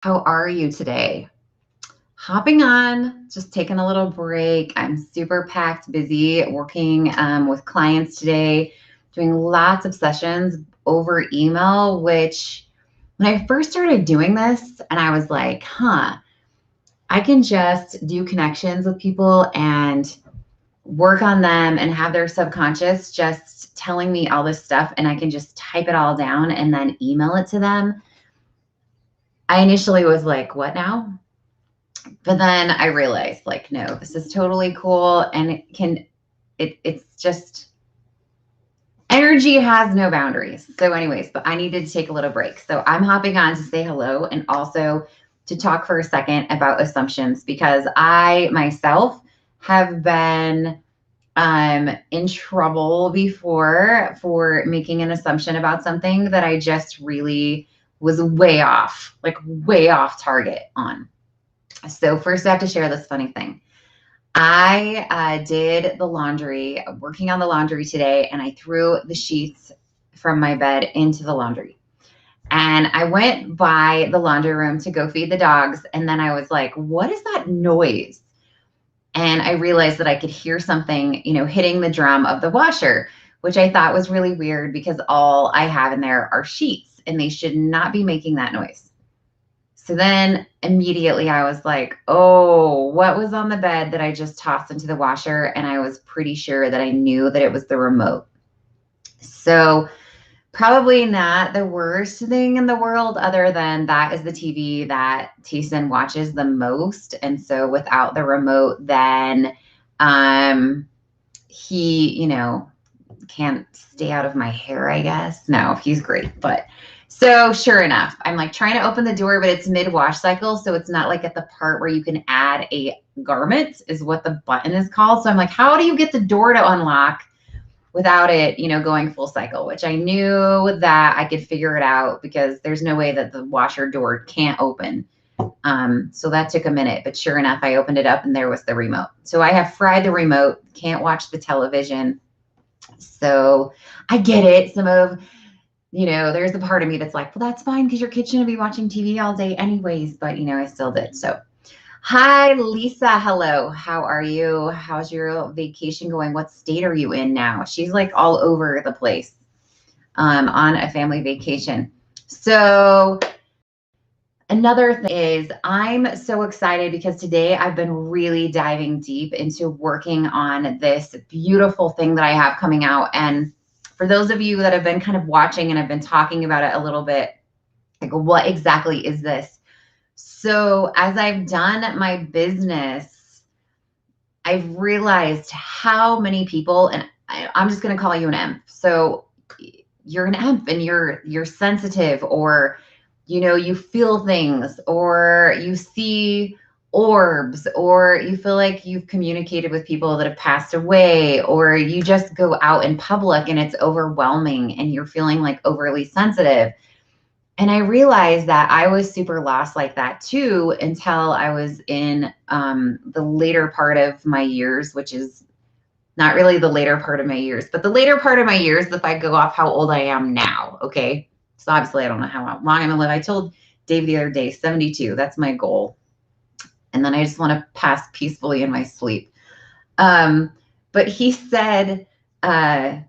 How are you today? Hopping on, just taking a little break. I'm super packed, busy working with clients today, doing lots of sessions over email, which when I first started doing this, and I was like, I can just do connections with people and work on them and have their subconscious just telling me all this stuff, and I can just type it all down and then email it to them. I initially was like, what now? But then I realized like, no, this is totally cool. And it's just energy has no boundaries. So anyways, but I needed to take a little break. So I'm hopping on to say hello and also to talk for a second about assumptions because I myself have been in trouble before for making an assumption about something that I just really was way off target on. So first, I have to share this funny thing. I did the laundry, working on the laundry today, and I threw the sheets from my bed into the laundry. And I went by the laundry room to go feed the dogs. And then I was like, what is that noise? And I realized that I could hear something, hitting the drum of the washer, which I thought was really weird because all I have in there are sheets and they should not be making that noise. So then immediately I was like, oh, what was on the bed that I just tossed into the washer? And I was pretty sure that I knew that it was the remote. So probably not the worst thing in the world, other than that is the TV that Tayson watches the most. And so without the remote, then he, can't stay out of my hair, I guess. No, he's great. But so sure enough, I'm like trying to open the door, but it's mid wash cycle. So it's not like at the part where you can add a garment, is what the button is called. So I'm like, how do you get the door to unlock without it, going full cycle? Which I knew that I could figure it out because there's no way that the washer door can't open. So that took a minute, but sure enough, I opened it up and there was the remote. So I have fried the remote, can't watch the television. So I get it. There's a part of me that's like, well, that's fine because your kid's going to be watching TV all day anyways. But, I still did. So, hi, Lisa. Hello. How are you? How's your vacation going? What state are you in now? She's like all over the place on a family vacation. So, another thing is I'm so excited because today I've been really diving deep into working on this beautiful thing that I have coming out. And for those of you that have been kind of watching and have been talking about it a little bit, like what exactly is this? So as I've done my business, I've realized how many people, and I'm just going to call you an empath. So you're an empath and you're sensitive, or you feel things, or you see orbs, or you feel like you've communicated with people that have passed away, or you just go out in public and it's overwhelming and you're feeling like overly sensitive. And I realized that I was super lost like that too until I was in the later part of my years, which is not really the later part of my years, but the later part of my years, if I go off how old I am now. Okay. So obviously I don't know how long I'm going to live. I told Dave the other day, 72. That's my goal. And then I just want to pass peacefully in my sleep. But he said, anyway,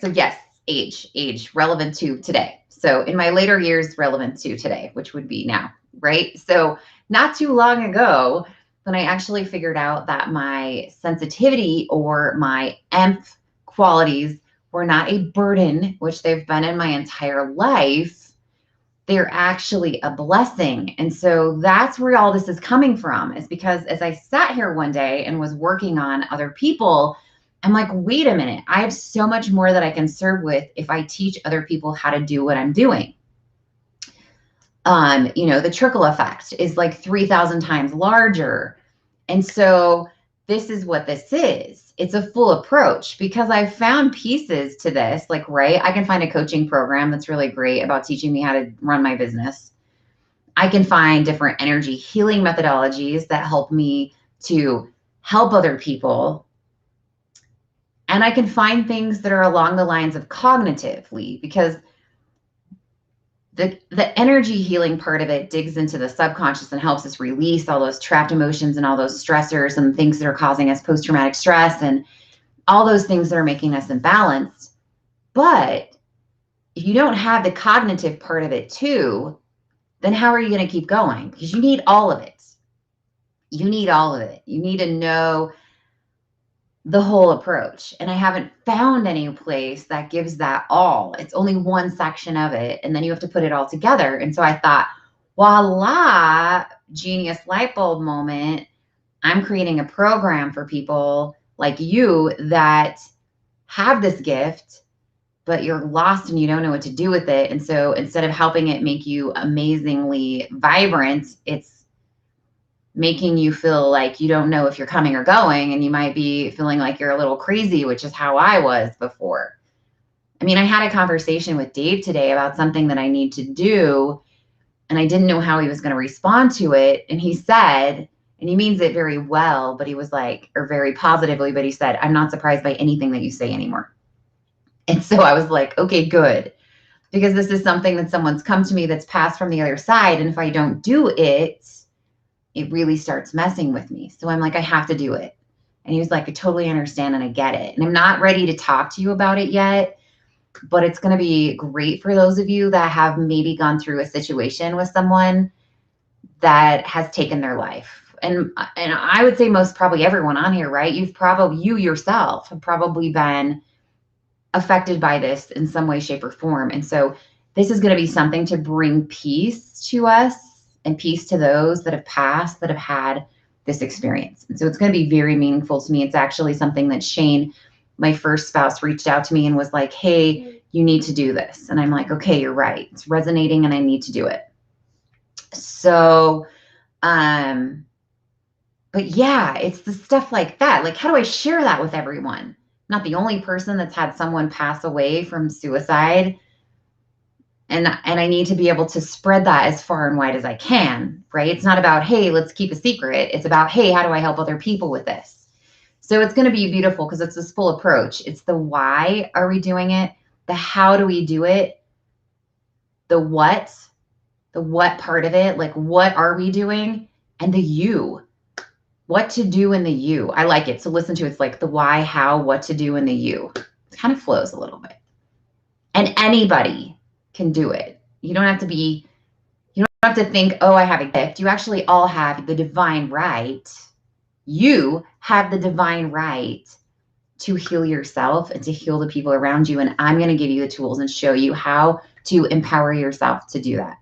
so yes, age relevant to today. So in my later years, relevant to today, which would be now, right? So not too long ago, when I actually figured out that my sensitivity or my empath qualities were not a burden, which they've been in my entire life, they're actually a blessing. And so that's where all this is coming from, is because as I sat here one day and was working on other people, I'm like, wait a minute, I have so much more that I can serve with if I teach other people how to do what I'm doing. The trickle effect is like 3,000 times larger. And so this is what this is. It's a full approach because I've found pieces to this. Like, right, I can find a coaching program that's really great about teaching me how to run my business. I can find different energy healing methodologies that help me to help other people. And I can find things that are along the lines of cognitively, because the energy healing part of it digs into the subconscious and helps us release all those trapped emotions and all those stressors and things that are causing us post-traumatic stress and all those things that are making us imbalanced. But if you don't have the cognitive part of it too, then how are you going to keep going? Because you need all of it. You need all of it. You need to know the whole approach. And I haven't found any place that gives that all. It's only one section of it. And then you have to put it all together. And so I thought, voila, genius light bulb moment. I'm creating a program for people like you that have this gift, but you're lost and you don't know what to do with it. And so instead of helping it make you amazingly vibrant, it's making you feel like you don't know if you're coming or going, and you might be feeling like you're a little crazy, which is how I was before. I mean, I had a conversation with Dave today about something that I need to do, and I didn't know how he was going to respond to it. And he said, and he means it very well, but he was like, or very positively, but he said, I'm not surprised by anything that you say anymore. And so I was like, okay, good. Because this is something that someone's come to me that's passed from the other side. And if I don't do it, it really starts messing with me. So I'm like, I have to do it. And he was like, I totally understand and I get it. And I'm not ready to talk to you about it yet, but it's going to be great for those of you that have maybe gone through a situation with someone that has taken their life. And I would say most probably everyone on here, right? You yourself have probably been affected by this in some way, shape, or form. And so this is going to be something to bring peace to us and peace to those that have passed, that have had this experience. And so it's going to be very meaningful to me. It's actually something that Shane, my first spouse, reached out to me and was like, hey, you need to do this. And I'm like, okay, you're right. It's resonating and I need to do it. So, but yeah, it's the stuff like that. Like, how do I share that with everyone? I'm not the only person that's had someone pass away from suicide. And I need to be able to spread that as far and wide as I can, right? It's not about, hey, let's keep a secret. It's about, hey, how do I help other people with this? So it's going to be beautiful because it's this full approach. It's the why are we doing it? The how do we do it? The what part of it, like what are we doing? And the you, what to do in the you. I like it. So listen to it. It's like the why, how, what to do in the you. It kind of flows a little bit. And anybody can do it. You don't have to think, oh, I have a gift. You actually all have the divine right. You have the divine right to heal yourself and to heal the people around you. And I'm going to give you the tools and show you how to empower yourself to do that.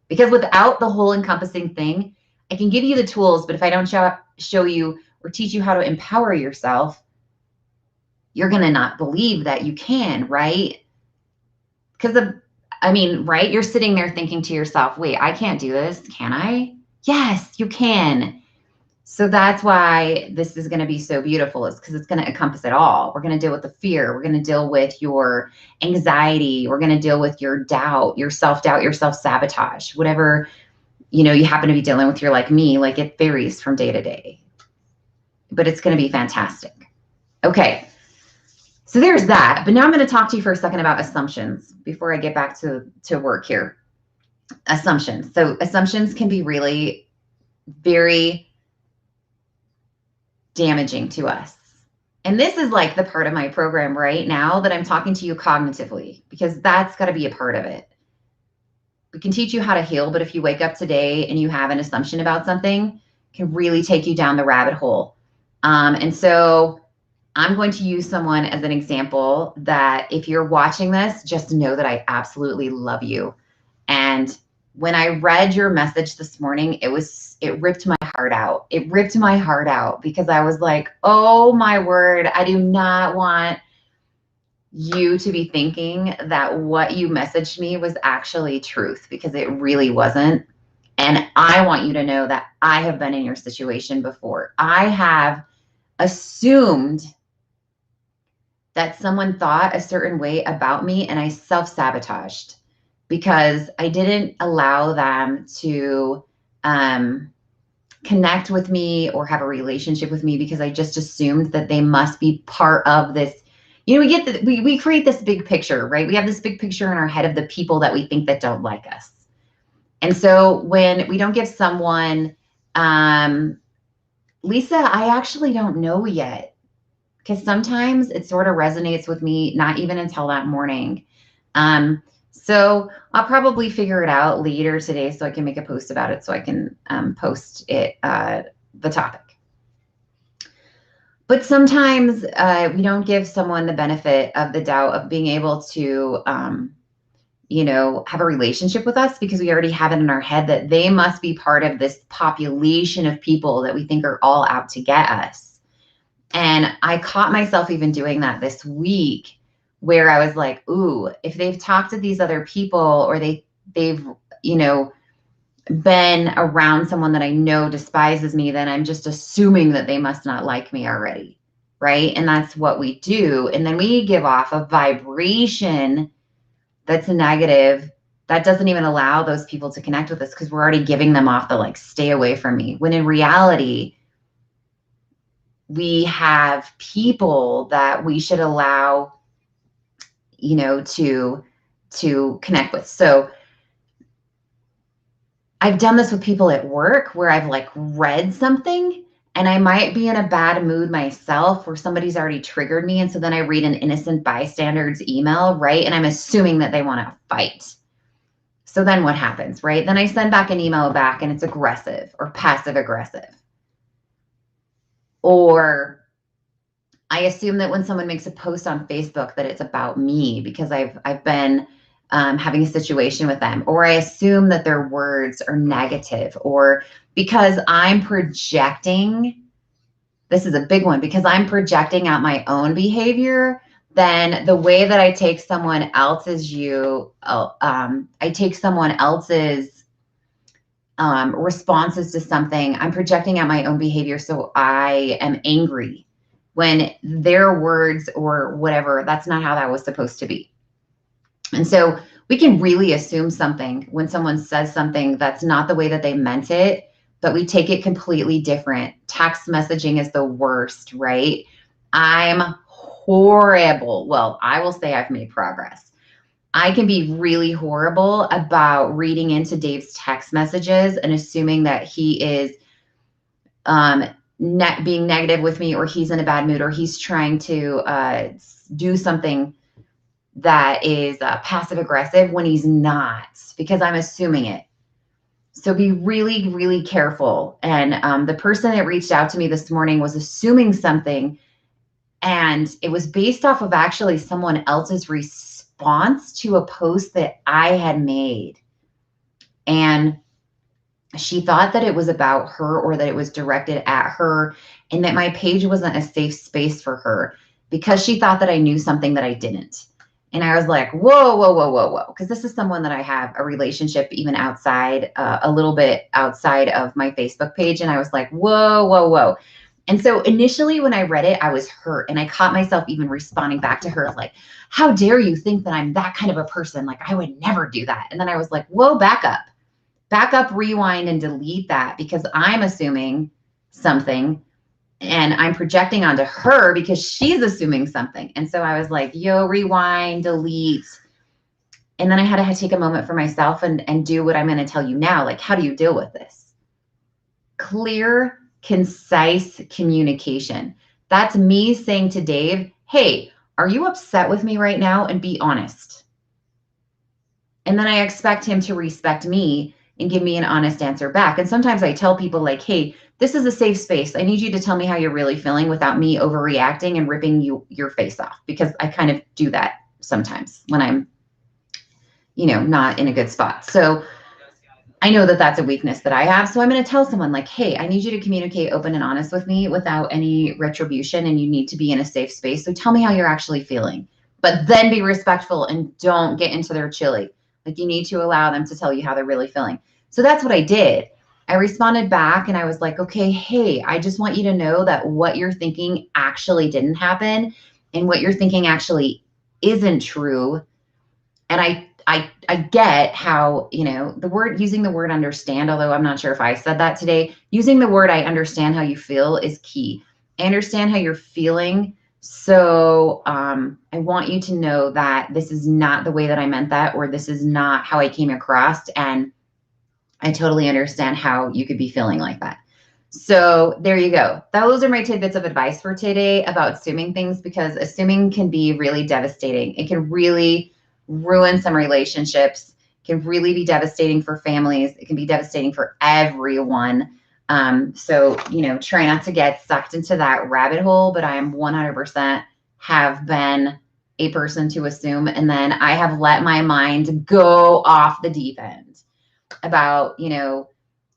Because without the whole encompassing thing, I can give you the tools, but if I don't show you or teach you how to empower yourself, you're going to not believe that you can, right? Right? You're sitting there thinking to yourself, wait, I can't do this. Can I? Yes, you can. So that's why this is going to be so beautiful, is because it's going to encompass it all. We're going to deal with the fear. We're going to deal with your anxiety. We're going to deal with your doubt, your self-doubt, your self-sabotage, whatever, you happen to be dealing with. You're like me, like it varies from day to day, but it's going to be fantastic. Okay. So there's that. But now I'm going to talk to you for a second about assumptions before I get back to work here. Assumptions. So assumptions can be really very damaging to us. And this is like the part of my program right now that I'm talking to you cognitively, because that's got to be a part of it. We can teach you how to heal, but if you wake up today and you have an assumption about something, it can really take you down the rabbit hole. And so I'm going to use someone as an example that if you're watching this, just know that I absolutely love you. And when I read your message this morning, it ripped my heart out. It ripped my heart out because I was like, oh my word, I do not want you to be thinking that what you messaged me was actually truth, because it really wasn't. And I want you to know that I have been in your situation before. I have assumed that someone thought a certain way about me, and I self-sabotaged because I didn't allow them to connect with me or have a relationship with me, because I just assumed that they must be part of this You know, we create this big picture, right? We have this big picture in our head of the people that we think that don't like us. And so when we don't give someone, Lisa, I actually don't know yet, because sometimes it sort of resonates with me, not even until that morning. So I'll probably figure it out later today so I can make a post about it, so I can post it, the topic. But sometimes we don't give someone the benefit of the doubt of being able to, have a relationship with us, because we already have it in our head that they must be part of this population of people that we think are all out to get us. And I caught myself even doing that this week, where I was like, ooh, if they've talked to these other people, or they've, been around someone that I know despises me, then I'm just assuming that they must not like me already. Right. And that's what we do. And then we give off a vibration that's negative, that doesn't even allow those people to connect with us, because we're already giving them off the like, stay away from me. When in reality, we have people that we should allow, to connect with. So I've done this with people at work, where I've like read something and I might be in a bad mood myself, where somebody's already triggered me. And so then I read an innocent bystander's email, right? And I'm assuming that they want to fight. So then what happens, right? Then I send back an email back and it's aggressive or passive aggressive. Or I assume that when someone makes a post on Facebook that it's about me, because I've been having a situation with them, or I assume that their words are negative, or because I'm projecting, this is a big one, because I'm projecting out my own behavior, then the way that I take someone else's I take someone else's responses to something, I'm projecting out my own behavior. So I am angry when their words or whatever, that's not how that was supposed to be. And so we can really assume something when someone says something that's not the way that they meant it, but we take it completely different. Text messaging is the worst, right? I'm horrible. Well, I will say I've made progress. I can be really horrible about reading into Dave's text messages and assuming that he is being negative with me, or he's in a bad mood, or he's trying to do something that is passive aggressive, when he's not, because I'm assuming it. So be really, really careful. And the person that reached out to me this morning was assuming something, and it was based off of actually someone else's response to a post that I had made. And she thought that it was about her, or that it was directed at her, and that my page wasn't a safe space for her, because she thought that I knew something that I didn't. And I was like, whoa, whoa, whoa, whoa, whoa. Because this is someone that I have a relationship even outside, a little bit outside of my Facebook page. And I was like, whoa, whoa, whoa. And so initially when I read it, I was hurt. And I caught myself even responding back to her like, how dare you think that I'm that kind of a person? Like, I would never do that. And then I was like, whoa, back up, rewind, and delete that, because I'm assuming something. And I'm projecting onto her because she's assuming something. And so I was like, yo, rewind, delete. And then I had to take a moment for myself and do what I'm going to tell you now. Like, how do you deal with this? Clear, concise communication. That's me saying to Dave, hey, are you upset with me right now? And be honest. And then I expect him to respect me and give me an honest answer back. And sometimes I tell people like, hey, this is a safe space. I need you to tell me how you're really feeling without me overreacting and ripping your face off, because I kind of do that sometimes when I'm, not in a good spot. So I know that that's a weakness that I have. So I'm going to tell someone like, hey, I need you to communicate open and honest with me without any retribution, and you need to be in a safe space. So tell me how you're actually feeling, but then be respectful and don't get into their chili. Like, you need to allow them to tell you how they're really feeling. So that's what I did. I responded back and I was like, okay, hey, I just want you to know that what you're thinking actually didn't happen, and what you're thinking actually isn't true. And I get how, using the word understand, although I'm not sure if I said that today, using the word I understand how you feel is key. I understand how you're feeling, So I want you to know that this is not the way that I meant that, or this is not how I came across. And I totally understand how you could be feeling like that. So there you go. Those are my tidbits of advice for today about assuming things, because assuming can be really devastating. It can really ruin some relationships, it can really be devastating for families. It can be devastating for everyone. So, try not to get sucked into that rabbit hole, but I am 100% have been a person to assume. And then I have let my mind go off the deep end about,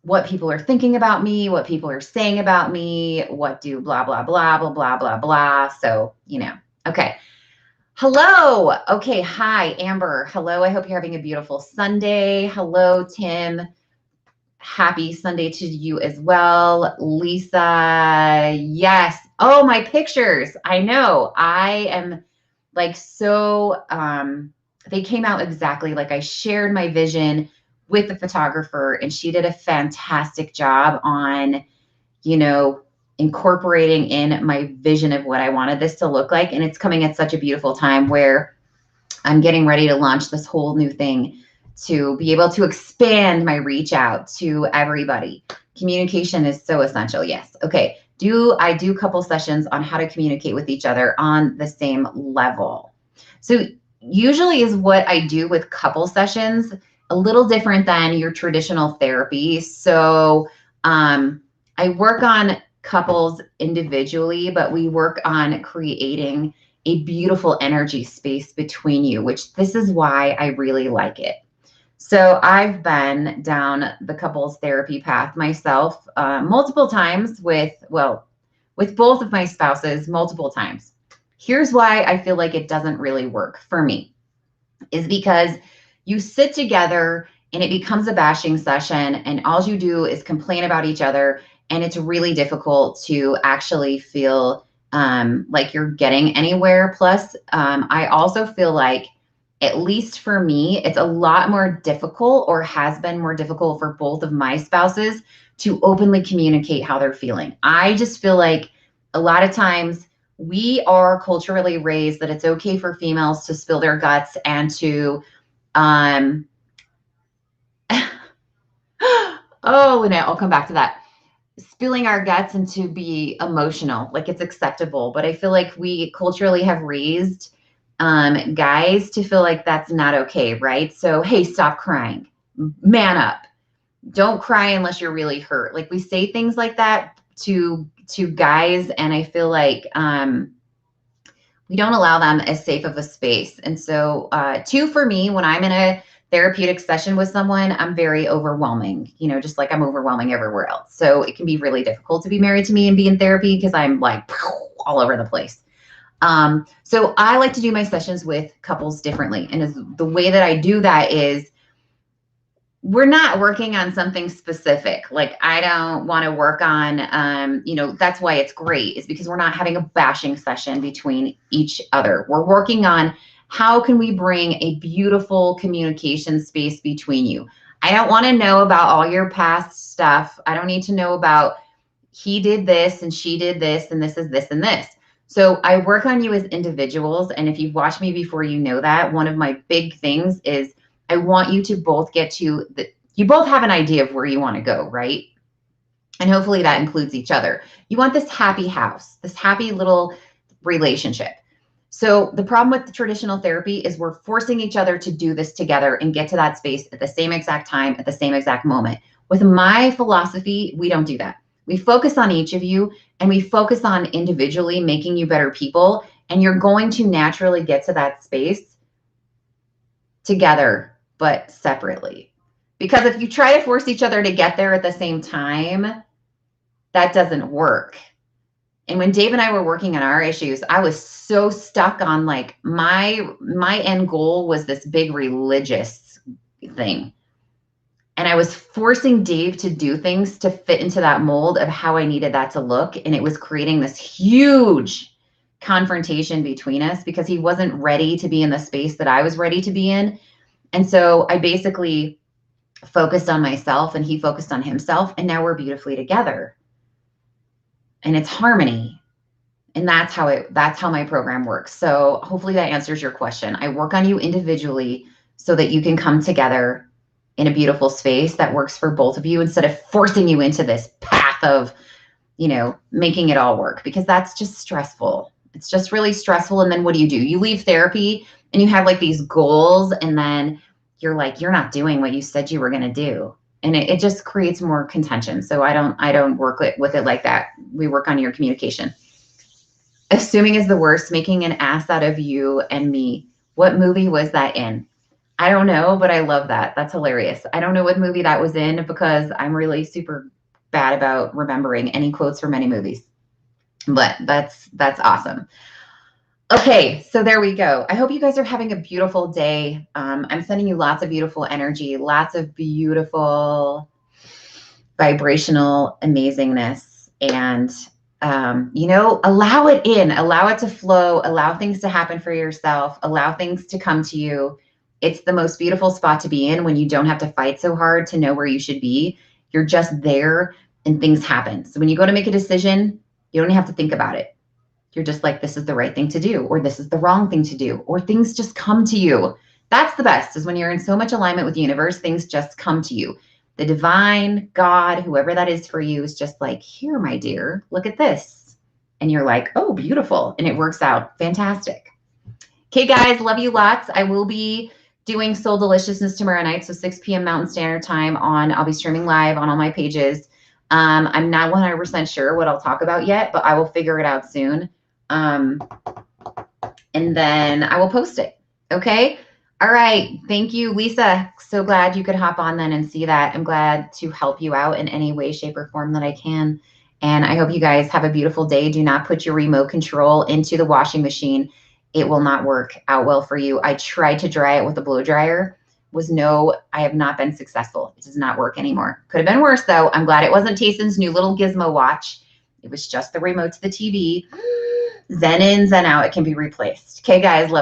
what people are thinking about me, what people are saying about me, what do blah, blah, blah, blah, blah, blah, blah. So, okay. Hello. Okay. Hi, Amber. Hello. I hope you're having a beautiful Sunday. Hello, Tim. Happy Sunday to you as well. Lisa. Yes. Oh, my pictures. I know. I am like, so, they came out exactly like I shared my vision with the photographer, and she did a fantastic job on, incorporating in my vision of what I wanted this to look like. And it's coming at such a beautiful time where I'm getting ready to launch this whole new thing to be able to expand my reach out to everybody. Communication is so essential. Yes. Okay. I do couple sessions on how to communicate with each other on the same level. So usually is what I do with couple sessions, a little different than your traditional therapy. So I work on couples individually, but we work on creating a beautiful energy space between you, which this is why I really like it. So I've been down the couples therapy path myself multiple times with both of my spouses multiple times. Here's why I feel like it doesn't really work for me, is because you sit together and it becomes a bashing session, and all you do is complain about each other. And it's really difficult to actually feel like you're getting anywhere. Plus, I also feel like, at least for me, it's a lot more difficult, or has been more difficult for both of my spouses, to openly communicate how they're feeling. I just feel like a lot of times we are culturally raised that it's okay for females to spill their guts and to, oh, Lynette, I'll come back to that. Spilling our guts and to be emotional, like it's acceptable. But I feel like we culturally have raised guys to feel like that's not okay, right? So, hey, stop crying, man up, don't cry unless you're really hurt. Like we say things like that to guys, and I feel like we don't allow them as safe of a space. And so, two, for me, when I'm in a therapeutic session with someone, I'm very overwhelming, just like I'm overwhelming everywhere else. So it can be really difficult to be married to me and be in therapy because I'm like all over the place. So I like to do my sessions with couples differently. And the way that I do that is, we're not working on something specific. Like I don't want to work on, that's why it's great, is because we're not having a bashing session between each other. We're working on how can we bring a beautiful communication space between you. I don't want to know about all your past stuff. I don't need to know about he did this and she did this and this is this and this. So I work on you as individuals. And if you've watched me before, you know that one of my big things is I want you to both you both have an idea of where you want to go, right? And hopefully that includes each other. You want this happy house, this happy little relationship. So the problem with the traditional therapy is we're forcing each other to do this together and get to that space at the same exact time, at the same exact moment. With my philosophy, we don't do that. We focus on each of you, and we focus on individually making you better people. And you're going to naturally get to that space together, but separately. Because if you try to force each other to get there at the same time, that doesn't work. And when Dave and I were working on our issues, I was so stuck on like my end goal was this big religious thing. And I was forcing Dave to do things to fit into that mold of how I needed that to look. And it was creating this huge confrontation between us because he wasn't ready to be in the space that I was ready to be in. And so I basically focused on myself and he focused on himself. And now we're beautifully together. And it's harmony. And that's how my program works. So hopefully that answers your question. I work on you individually so that you can come together in a beautiful space that works for both of you instead of forcing you into this path of, making it all work, because that's just stressful. It's just really stressful. And then what do? You leave therapy and you have like these goals, and then you're like, you're not doing what you said you were going to do. And it just creates more contention. So I don't work with it like that. We work on your communication. Assuming is the worst, making an ass out of you and me. What movie was that in? I don't know, but I love that. That's hilarious. I don't know what movie that was in because I'm really super bad about remembering any quotes from any movies. But that's awesome. Okay, so there we go. I hope you guys are having a beautiful day. I'm sending you lots of beautiful energy, lots of beautiful vibrational amazingness, and allow it in, allow it to flow, allow things to happen for yourself, allow things to come to you. It's the most beautiful spot to be in when you don't have to fight so hard to know where you should be. You're just there and things happen. So when you go to make a decision, you don't have to think about it. You're just like, this is the right thing to do, or this is the wrong thing to do, or things just come to you. That's the best, is when you're in so much alignment with the universe, things just come to you. The divine, God, whoever that is for you, is just like, here, my dear, look at this. And you're like, oh, beautiful. And it works out fantastic. Okay, guys, love you lots. I will be doing Soul Deliciousness tomorrow night, so 6 p.m. Mountain Standard Time I'll be streaming live on all my pages. I'm not 100% sure what I'll talk about yet, but I will figure it out soon. And then I will post it. Okay. All right. Thank you, Lisa. So glad you could hop on then and see that. I'm glad to help you out in any way, shape, or form that I can. And I hope you guys have a beautiful day. Do not put your remote control into the washing machine. It will not work out well for you. I tried to dry it with a blow dryer. I have not been successful. It does not work anymore. Could have been worse though. I'm glad it wasn't Tayson's new little gizmo watch. It was just the remote to the TV. Zen in, zen out. It can be replaced. Okay, guys, love